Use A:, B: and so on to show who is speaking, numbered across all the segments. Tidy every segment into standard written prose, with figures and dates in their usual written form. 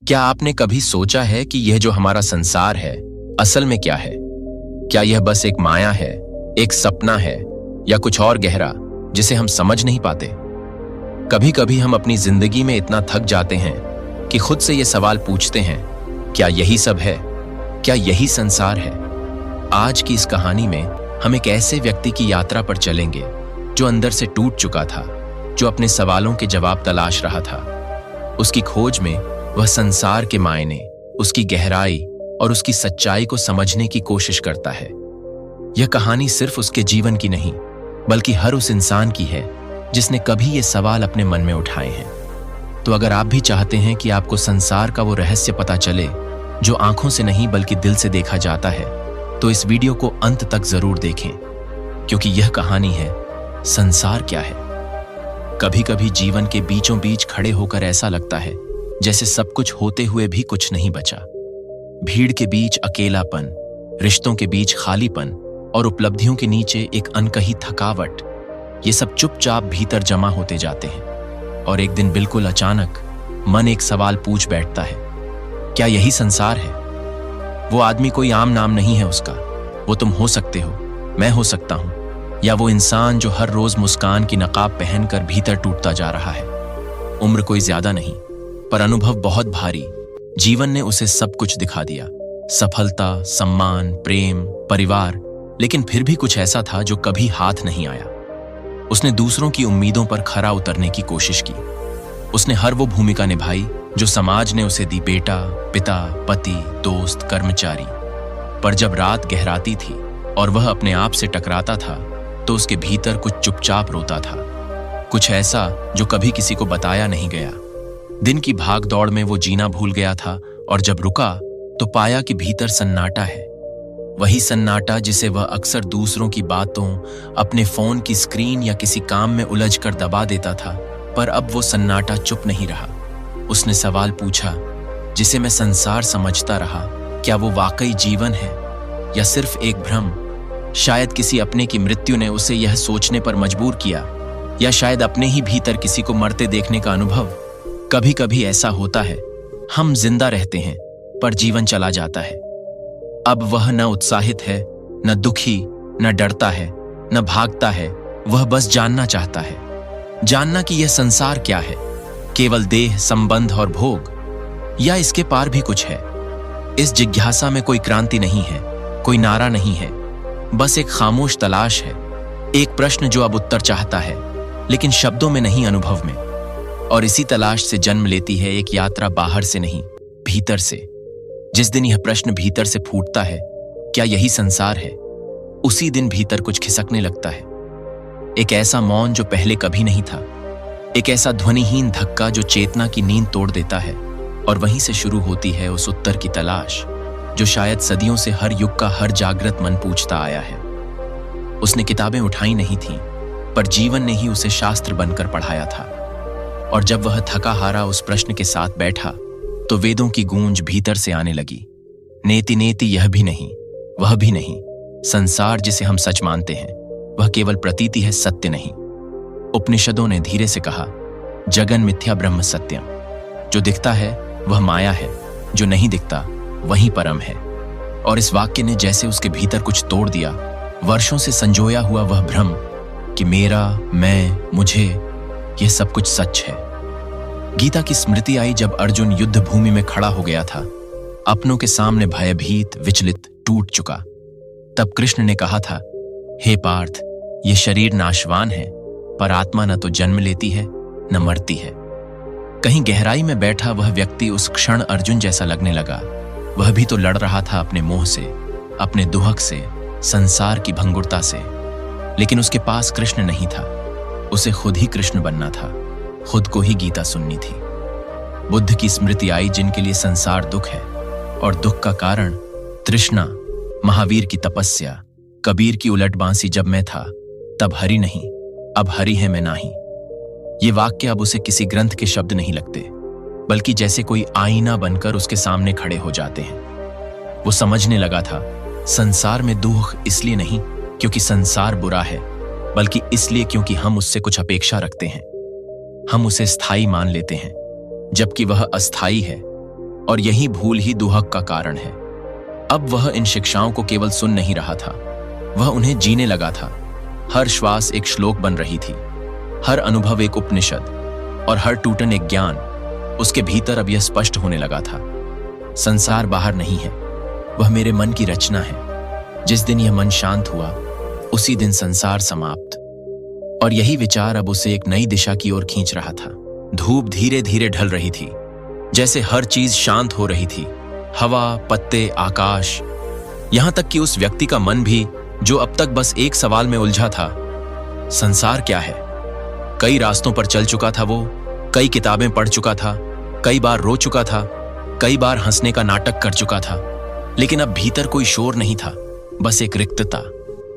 A: क्या आपने कभी सोचा है कि यह जो हमारा संसार है असल में क्या है? क्या यह बस एक माया है, एक सपना है, या कुछ और गहरा जिसे हम समझ नहीं पाते? कभी कभी हम अपनी जिंदगी में इतना थक जाते हैं कि खुद से यह सवाल पूछते हैं, क्या यही सब है? क्या यही संसार है? आज की इस कहानी में हम एक ऐसे व्यक्ति की यात्रा पर चलेंगे जो अंदर से टूट चुका था, जो अपने सवालों के जवाब तलाश रहा था। उसकी खोज में वह संसार के मायने, उसकी गहराई और उसकी सच्चाई को समझने की कोशिश करता है। यह कहानी सिर्फ उसके जीवन की नहीं, बल्कि हर उस इंसान की है जिसने कभी ये सवाल अपने मन में उठाए हैं। तो अगर आप भी चाहते हैं कि आपको संसार का वो रहस्य पता चले जो आंखों से नहीं बल्कि दिल से देखा जाता है, तो इस वीडियो को अंत तक जरूर देखें, क्योंकि यह कहानी है संसार क्या है। कभी कभी जीवन के बीचों बीच खड़े होकर ऐसा लगता है जैसे सब कुछ होते हुए भी कुछ नहीं बचा। भीड़ के बीच अकेलापन, रिश्तों के बीच खालीपन और उपलब्धियों के नीचे एक अनकही थकावट, ये सब चुपचाप भीतर जमा होते जाते हैं। और एक दिन बिल्कुल अचानक मन एक सवाल पूछ बैठता है, क्या यही संसार है? वो आदमी कोई आम नाम नहीं है उसका, वो तुम हो सकते हो, मैं हो सकता हूं, या वो इंसान जो हर रोज मुस्कान की नकाब पहनकर भीतर टूटता जा रहा है। उम्र कोई ज्यादा नहीं, पर अनुभव बहुत भारी। जीवन ने उसे सब कुछ दिखा दिया, सफलता, सम्मान, प्रेम, परिवार, लेकिन फिर भी कुछ ऐसा था जो कभी हाथ नहीं आया। उसने दूसरों की उम्मीदों पर खरा उतरने की कोशिश की। उसने हर वो भूमिका निभाई जो समाज ने उसे दी, बेटा, पिता, पति, दोस्त, कर्मचारी। पर जब रात गहराती थी और वह अपने आप से टकराता था, तो उसके भीतर कुछ चुपचाप रोता था, कुछ ऐसा जो कभी किसी को बताया नहीं गया। दिन की भाग दौड़ में वो जीना भूल गया था, और जब रुका तो पाया कि भीतर सन्नाटा है। वही सन्नाटा जिसे वह अक्सर दूसरों की बातों, अपने फोन की स्क्रीन या किसी काम में उलझकर दबा देता था। पर अब वो सन्नाटा चुप नहीं रहा। उसने सवाल पूछा जिसे मैं संसार समझता रहा, क्या वो वाकई जीवन है या सिर्फ एक भ्रम? शायद किसी अपने की मृत्यु ने उसे यह सोचने पर मजबूर किया, या शायद अपने ही भीतर किसी को मरते देखने का अनुभव। कभी कभी ऐसा होता है, हम जिंदा रहते हैं पर जीवन चला जाता है। अब वह न उत्साहित है, न दुखी, न डरता है, न भागता है। वह बस जानना चाहता है, जानना कि यह संसार क्या है, केवल देह, संबंध और भोग, या इसके पार भी कुछ है। इस जिज्ञासा में कोई क्रांति नहीं है, कोई नारा नहीं है, बस एक खामोश तलाश है। एक प्रश्न जो अब उत्तर चाहता है, लेकिन शब्दों में नहीं, अनुभव में। और इसी तलाश से जन्म लेती है एक यात्रा, बाहर से नहीं, भीतर से। जिस दिन यह प्रश्न भीतर से फूटता है, क्या यही संसार है, उसी दिन भीतर कुछ खिसकने लगता है। एक ऐसा मौन जो पहले कभी नहीं था, एक ऐसा ध्वनिहीन धक्का जो चेतना की नींद तोड़ देता है। और वहीं से शुरू होती है उस उत्तर की तलाश जो शायद सदियों से हर युग का हर जागृत मन पूछता आया है। उसने किताबें उठाई नहीं थीं, पर जीवन ने ही उसे शास्त्र बनकर पढ़ाया था। और जब वह थका हारा उस प्रश्न के साथ बैठा, तो वेदों की गूंज भीतर से आने लगी। नेति नेति, यह भी नहीं, वह भी नहीं। संसार जिसे हम सच मानते हैं, वह केवल प्रतीति है, सत्य नहीं। उपनिषदों ने धीरे से कहा, जगन मिथ्या ब्रह्म सत्यम। जो दिखता है वह माया है, जो नहीं दिखता वही परम है। और इस वाक्य ने जैसे उसके भीतर कुछ तोड़ दिया। वर्षों से संजोया हुआ वह भ्रम कि मेरा, मैं, मुझे, यह सब कुछ सच है। गीता की स्मृति आई जब अर्जुन युद्ध भूमि में खड़ा हो गया था, अपनों के सामने भयभीत, विचलित, टूट चुका। तब कृष्ण ने कहा था, हे पार्थ, ये शरीर नाशवान है, पर आत्मा न तो जन्म लेती है न मरती है। कहीं गहराई में बैठा वह व्यक्ति उस क्षण अर्जुन जैसा लगने लगा। वह भी तो लड़ रहा था अपने मोह से, अपने दुहक से, संसार की भंगुरता से। लेकिन उसके पास कृष्ण नहीं था, उसे खुद ही कृष्ण बनना था, खुद को ही गीता सुननी थी। बुद्ध की स्मृति आई जिनके लिए संसार दुख है, और दुख का कारण तृष्णा, महावीर की तपस्या, कबीर की उलट बांसी, जब मैं था तब हरि नहीं, अब हरि है मैं नाही। ये वाक्य अब उसे किसी ग्रंथ के शब्द नहीं लगते, बल्कि जैसे कोई आईना बनकर उसके सामने खड़े हो जाते हैं। वो समझने लगा था, संसार में दुख इसलिए नहीं क्योंकि संसार बुरा है, बल्कि इसलिए क्योंकि हम उससे कुछ अपेक्षा रखते हैं। हम उसे स्थायी मान लेते हैं, जबकि वह अस्थायी है। और यही भूल ही दुहक का कारण है। अब वह इन शिक्षाओं को केवल सुन नहीं रहा था, वह उन्हें जीने लगा था। हर श्वास एक श्लोक बन रही थी, हर अनुभव एक उपनिषद और हर टूटन एक ज्ञान। उसके भीतर अब यह स्पष्ट होने लगा था, संसार बाहर नहीं है, वह मेरे मन की रचना है। जिस दिन यह मन शांत हुआ, उसी दिन संसार समाप्त। और यही विचार अब उसे एक नई दिशा की ओर खींच रहा था। धूप धीरे धीरे ढल रही थी, जैसे हर चीज शांत हो रही थी, हवा, पत्ते, आकाश, यहां तक कि उस व्यक्ति का मन भी, जो अब तक बस एक सवाल में उलझा था, संसार क्या है। कई रास्तों पर चल चुका था वो, कई किताबें पढ़ चुका था, कई बार रो चुका था, कई बार हंसने का नाटक कर चुका था, लेकिन अब भीतर कोई शोर नहीं था, बस एक रिक्तता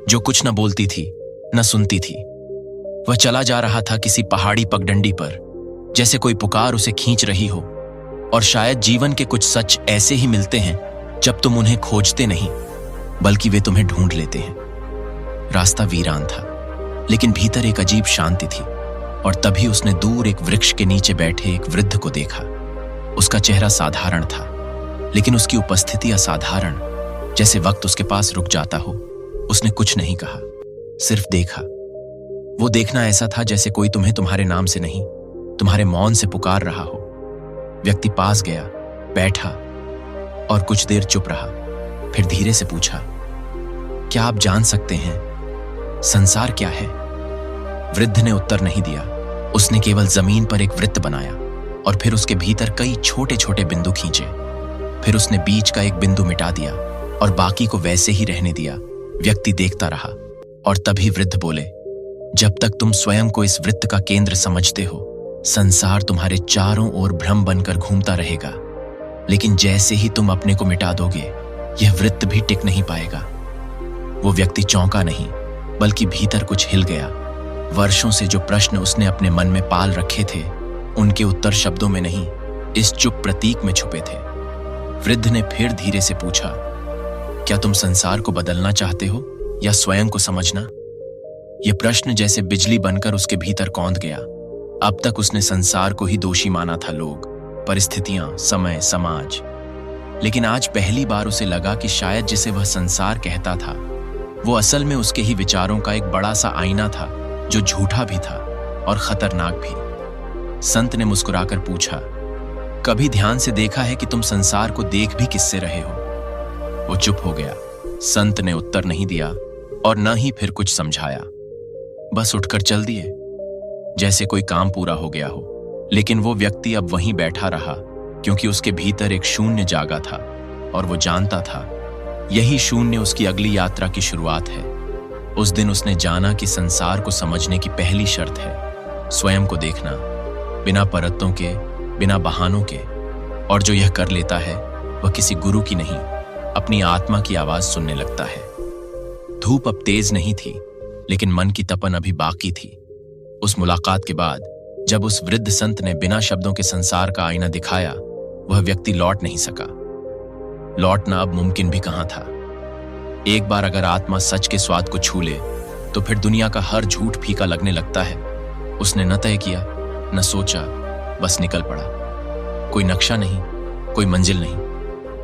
A: जो कुछ न बोलती थी न सुनती थी। वह चला जा रहा था किसी पहाड़ी पगडंडी पर, जैसे कोई पुकार उसे खींच रही हो। और शायद जीवन के कुछ सच ऐसे ही मिलते हैं जब तुम उन्हें खोजते नहीं, बल्कि वे तुम्हें ढूंढ लेते हैं। रास्ता वीरान था, लेकिन भीतर एक अजीब शांति थी। और तभी उसने दूर एक वृक्ष के नीचे बैठे एक वृद्ध को देखा। उसका चेहरा साधारण था, लेकिन उसकी उपस्थिति असाधारण, जैसे वक्त उसके पास रुक जाता हो। उसने कुछ नहीं कहा, सिर्फ देखा। वो देखना ऐसा था जैसे कोई तुम्हें तुम्हारे नाम से नहीं, तुम्हारे मौन से पुकार रहा हो। व्यक्ति पास गया, बैठा और कुछ देर चुप रहा, फिर धीरे से पूछा, क्या आप जान सकते हैं संसार क्या है? वृद्ध ने उत्तर नहीं दिया। उसने केवल जमीन पर एक वृत्त बनाया और फिर उसके भीतर कई छोटे छोटे बिंदु खींचे। फिर उसने बीच का एक बिंदु मिटा दिया और बाकी को वैसे ही रहने दिया। व्यक्ति देखता रहा और तभी वृद्ध बोले, जब तक तुम स्वयं को इस वृत्त का केंद्र समझते हो, संसार तुम्हारे चारों ओर भ्रम बनकर घूमता रहेगा। लेकिन जैसे ही तुम अपने को मिटा दोगे, यह वृत्त भी टिक नहीं पाएगा। वो व्यक्ति चौंका नहीं, बल्कि भीतर कुछ हिल गया। वर्षों से जो प्रश्न उसने अपने मन में पाल रखे थे, उनके उत्तर शब्दों में नहीं, इस चुप प्रतीक में छुपे थे। वृद्ध ने फिर धीरे से पूछा, क्या तुम संसार को बदलना चाहते हो या स्वयं को समझना? यह प्रश्न जैसे बिजली बनकर उसके भीतर कौंध गया। अब तक उसने संसार को ही दोषी माना था, लोग, परिस्थितियां, समय, समाज। लेकिन आज पहली बार उसे लगा कि शायद जिसे वह संसार कहता था, वो असल में उसके ही विचारों का एक बड़ा सा आईना था, जो झूठा भी था और खतरनाक भी। संत ने मुस्कुराकर पूछा, कभी ध्यान से देखा है कि तुम संसार को देख भी किससे रहे हो? वो चुप हो गया। संत ने उत्तर नहीं दिया और न ही फिर कुछ समझाया, बस उठकर चल दिए, जैसे कोई काम पूरा हो गया हो। लेकिन वो व्यक्ति अब वहीं बैठा रहा, क्योंकि उसके भीतर एक शून्य जागा था और वो जानता था यही शून्य उसकी अगली यात्रा की शुरुआत है। उस दिन उसने जाना कि संसार को समझने की पहली शर्त है स्वयं को देखना, बिना परतों के, बिना बहानों के। और जो यह कर लेता है, वह किसी गुरु की नहीं, अपनी आत्मा की आवाज सुनने लगता है। धूप अब तेज नहीं थी, लेकिन मन की तपन अभी बाकी थी। उस मुलाकात के बाद, जब उस वृद्ध संत ने बिना शब्दों के संसार का आईना दिखाया, वह व्यक्ति लौट नहीं सका। लौटना अब मुमकिन भी कहां था। एक बार अगर आत्मा सच के स्वाद को छू ले, तो फिर दुनिया का हर झूठ फीका लगने लगता है। उसने न तय किया, न सोचा, बस निकल पड़ा। कोई नक्शा नहीं, कोई मंजिल नहीं,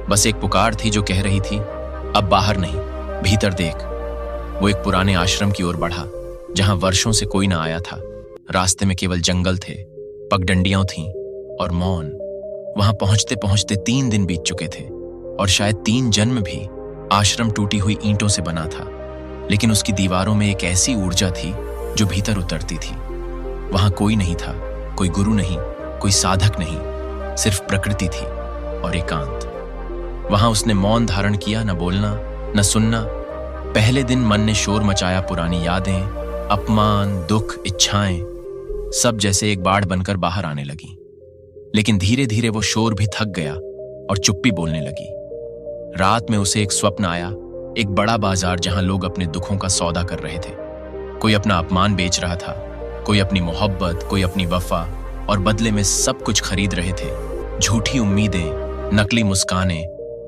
A: बस एक पुकार थी जो कह रही थी, अब बाहर नहीं, भीतर देख। वो एक पुराने आश्रम की ओर बढ़ा, जहां वर्षों से कोई न आया था। रास्ते में केवल जंगल थे, पगडंडियां थीं और मौन। वहां पहुंचते पहुंचते 3 दिन बीत चुके थे और शायद 3 जन्म भी। आश्रम टूटी हुई ईंटों से बना था, लेकिन उसकी दीवारों में एक ऐसी ऊर्जा थी जो भीतर उतरती थी। वहां कोई नहीं था, कोई गुरु नहीं, कोई साधक नहीं, सिर्फ प्रकृति थी और एकांत। वहां उसने मौन धारण किया, न बोलना, न सुनना। पहले दिन मन ने शोर मचाया, पुरानी यादें, अपमान, दुख, इच्छाएं, सब जैसे एक बाढ़ बनकर बाहर आने लगी। लेकिन धीरे धीरे वो शोर भी थक गया और चुप्पी बोलने लगी। रात में उसे एक स्वप्न आया, एक बड़ा बाजार जहां लोग अपने दुखों का सौदा कर रहे थे। कोई अपना अपमान बेच रहा था, कोई अपनी मोहब्बत, कोई अपनी वफा, और बदले में सब कुछ खरीद रहे थे। झूठी उम्मीदें, नकली मुस्कानें,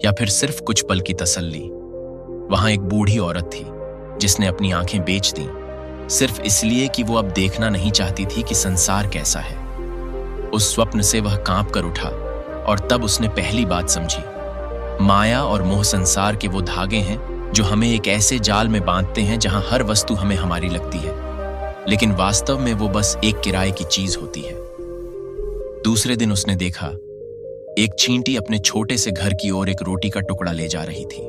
A: या फिर सिर्फ कुछ पल की तसल्ली। वहां एक बूढ़ी औरत थी जिसने अपनी आंखें बेच दी, सिर्फ इसलिए कि वो अब देखना नहीं चाहती थी कि संसार कैसा है। उस स्वप्न से वह कांप कर उठा और तब उसने पहली बात समझी। माया और मोह संसार के वो धागे हैं जो हमें एक ऐसे जाल में बांधते हैं जहां हर वस्तु हमें हमारी लगती है, लेकिन वास्तव में वो बस एक किराए की चीज होती है। दूसरे दिन उसने देखा एक चींटी अपने छोटे से घर की ओर एक रोटी का टुकड़ा ले जा रही थी।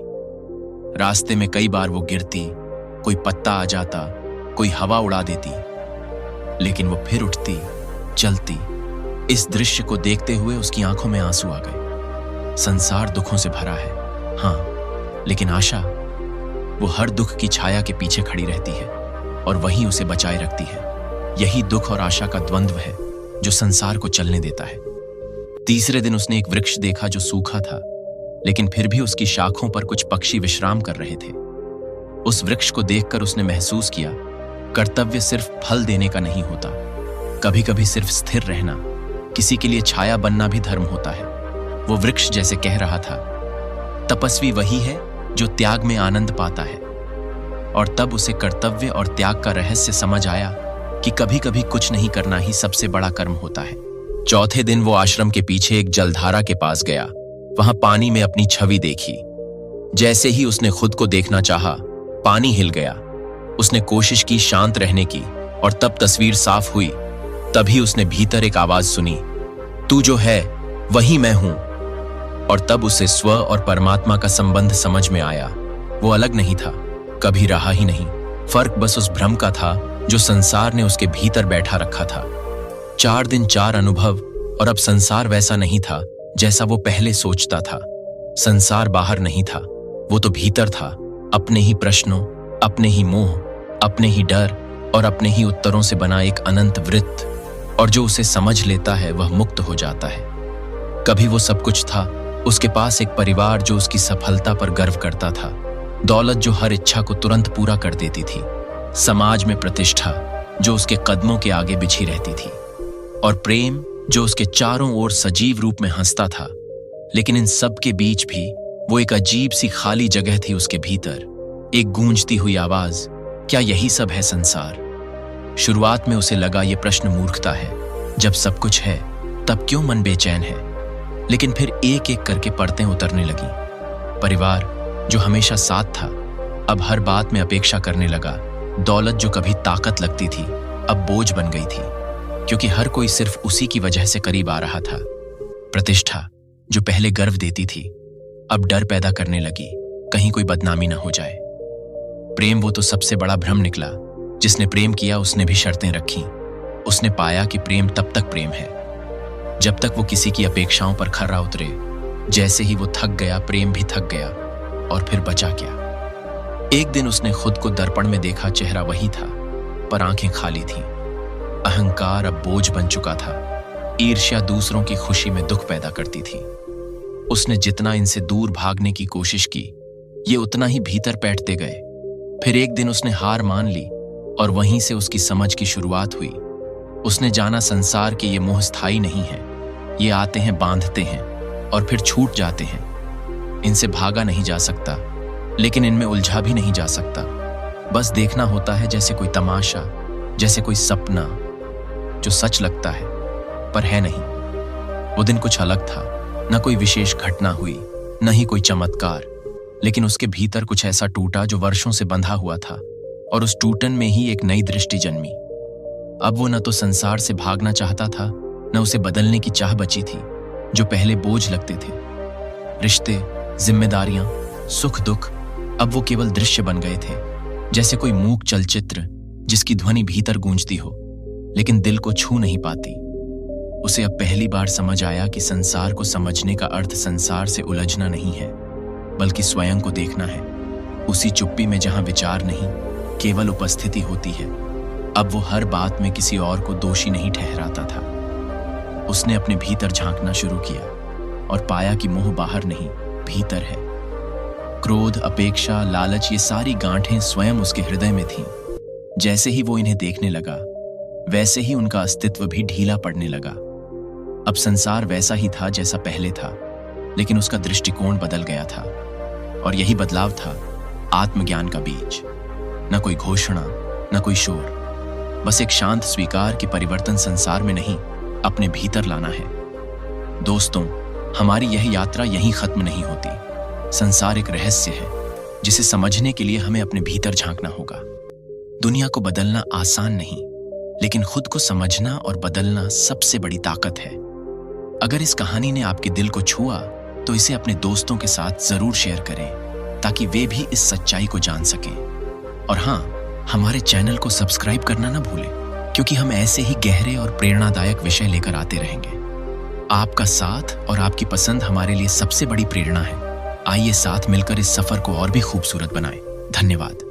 A: रास्ते में कई बार वो गिरती, कोई पत्ता आ जाता, कोई हवा उड़ा देती, लेकिन वो फिर उठती, चलती। इस दृश्य को देखते हुए उसकी आंखों में आंसू आ गए। संसार दुखों से भरा है, हाँ, लेकिन आशा, वो हर दुख की छाया के पीछे खड़ी रहती है और वहीं उसे बचाए रखती है। यही दुख और आशा का द्वंद्व है जो संसार को चलने देता है। तीसरे दिन उसने एक वृक्ष देखा जो सूखा था, लेकिन फिर भी उसकी शाखों पर कुछ पक्षी विश्राम कर रहे थे। उस वृक्ष को देखकर उसने महसूस किया, कर्तव्य सिर्फ फल देने का नहीं होता, कभी कभी सिर्फ स्थिर रहना, किसी के लिए छाया बनना भी धर्म होता है। वो वृक्ष जैसे कह रहा था, तपस्वी वही है जो त्याग में आनंद पाता है। और तब उसे कर्तव्य और त्याग का रहस्य समझ आया कि कभी कभी कुछ नहीं करना ही सबसे बड़ा कर्म होता है। चौथे दिन वो आश्रम के पीछे एक जलधारा के पास गया। वहां पानी में अपनी छवि देखी। जैसे ही उसने खुद को देखना चाहा, पानी हिल गया। उसने कोशिश की शांत रहने की, और तब तस्वीर साफ हुई। तभी उसने भीतर एक आवाज सुनी, तू जो है वही मैं हूं। और तब उसे स्व और परमात्मा का संबंध समझ में आया। वो अलग नहीं था, कभी रहा ही नहीं। फर्क बस उस भ्रम का था जो संसार ने उसके भीतर बैठा रखा था। 4 दिन 4 अनुभव, और अब संसार वैसा नहीं था जैसा वो पहले सोचता था। संसार बाहर नहीं था, वो तो भीतर था। अपने ही प्रश्नों, अपने ही मोह, अपने ही डर और अपने ही उत्तरों से बना एक अनंत वृत्त। और जो उसे समझ लेता है वह मुक्त हो जाता है। कभी वो सब कुछ था। उसके पास एक परिवार जो उसकी सफलता पर गर्व करता था, दौलत जो हर इच्छा को तुरंत पूरा कर देती थी, समाज में प्रतिष्ठा जो उसके कदमों के आगे बिछी रहती थी, और प्रेम जो उसके चारों ओर सजीव रूप में हंसता था। लेकिन इन सब के बीच भी वो एक अजीब सी खाली जगह थी उसके भीतर, एक गूंजती हुई आवाज, क्या यही सब है संसार? शुरुआत में उसे लगा ये प्रश्न मूर्खता है। जब सब कुछ है तब क्यों मन बेचैन है? लेकिन फिर एक एक करके परतें उतरने लगी। परिवार जो हमेशा साथ था, अब हर बात में अपेक्षा करने लगा। दौलत जो कभी ताकत लगती थी, अब बोझ बन गई थी, क्योंकि हर कोई सिर्फ उसी की वजह से करीब आ रहा था। प्रतिष्ठा जो पहले गर्व देती थी, अब डर पैदा करने लगी, कहीं कोई बदनामी न हो जाए। प्रेम वो तो सबसे बड़ा भ्रम निकला। जिसने प्रेम किया उसने भी शर्तें रखी। उसने पाया कि प्रेम तब तक प्रेम है जब तक वो किसी की अपेक्षाओं पर खरा उतरे। जैसे ही वो थक गया, प्रेम भी थक गया, और फिर बचा क्या? एक दिन उसने खुद को दर्पण में देखा। चेहरा वही था, पर आंखें खाली थीं। अहंकार अब बोझ बन चुका था। ईर्ष्या दूसरों की खुशी में दुख पैदा करती थी। उसने जितना इनसे दूर भागने की कोशिश की, ये उतना ही भीतर बैठते गए। फिर एक दिन उसने हार मान ली, और वहीं से उसकी समझ की शुरुआत हुई। उसने जाना संसार के ये मोह स्थायी नहीं है। ये आते हैं, बांधते हैं और फिर छूट जाते हैं। इनसे भागा नहीं जा सकता, लेकिन इनमें उलझा भी नहीं जा सकता। बस देखना होता है, जैसे कोई तमाशा, जैसे कोई सपना जो सच लगता है पर है नहीं। वो दिन कुछ अलग था। न कोई विशेष घटना हुई, न ही कोई चमत्कार, लेकिन उसके भीतर कुछ ऐसा टूटा जो वर्षों से बंधा हुआ था, और उस टूटन में ही एक नई दृष्टि जन्मी। अब वो न तो संसार से भागना चाहता था, न उसे बदलने की चाह बची थी जो पहले बोझ लगते थे। रिश्ते, जिम्मेदारियां, सुख दुख अब वो केवल दृश्य बन गए थे, जैसे कोई मूक चलचित्र जिसकी ध्वनि भीतर गूंजती हो लेकिन दिल को छू नहीं पाती। उसे अब पहली बार समझ आया कि संसार को समझने का अर्थ संसार से उलझना नहीं है, बल्कि स्वयं को देखना है। उसी चुप्पी में जहां विचार नहीं, केवल उपस्थिति होती है। अब वो हर बात में किसी और को दोषी नहीं ठहराता था। उसने अपने भीतर झांकना शुरू किया और पाया कि मोह बाहर नहीं, भीतर है। क्रोध, अपेक्षा, लालच, ये सारी गांठें स्वयं उसके हृदय में थीं। जैसे ही वो इन्हें देखने लगा, वैसे ही उनका अस्तित्व भी ढीला पड़ने लगा। अब संसार वैसा ही था जैसा पहले था, लेकिन उसका दृष्टिकोण बदल गया था। और यही बदलाव था आत्मज्ञान का बीज। न कोई घोषणा, न कोई शोर, बस एक शांत स्वीकार कि परिवर्तन संसार में नहीं, अपने भीतर लाना है। दोस्तों, हमारी यह यात्रा यहीं खत्म नहीं होती। संसार एक रहस्य है जिसे समझने के लिए हमें अपने भीतर झांकना होगा। दुनिया को बदलना आसान नहीं, लेकिन खुद को समझना और बदलना सबसे बड़ी ताकत है। अगर इस कहानी ने आपके दिल को छुआ तो इसे अपने दोस्तों के साथ जरूर शेयर करें ताकि वे भी इस सच्चाई को जान सकें। और हाँ, हमारे चैनल को सब्सक्राइब करना ना भूलें, क्योंकि हम ऐसे ही गहरे और प्रेरणादायक विषय लेकर आते रहेंगे। आपका साथ और आपकी पसंद हमारे लिए सबसे बड़ी प्रेरणा है। आइए साथ मिलकर इस सफर को और भी खूबसूरत बनाएं। धन्यवाद।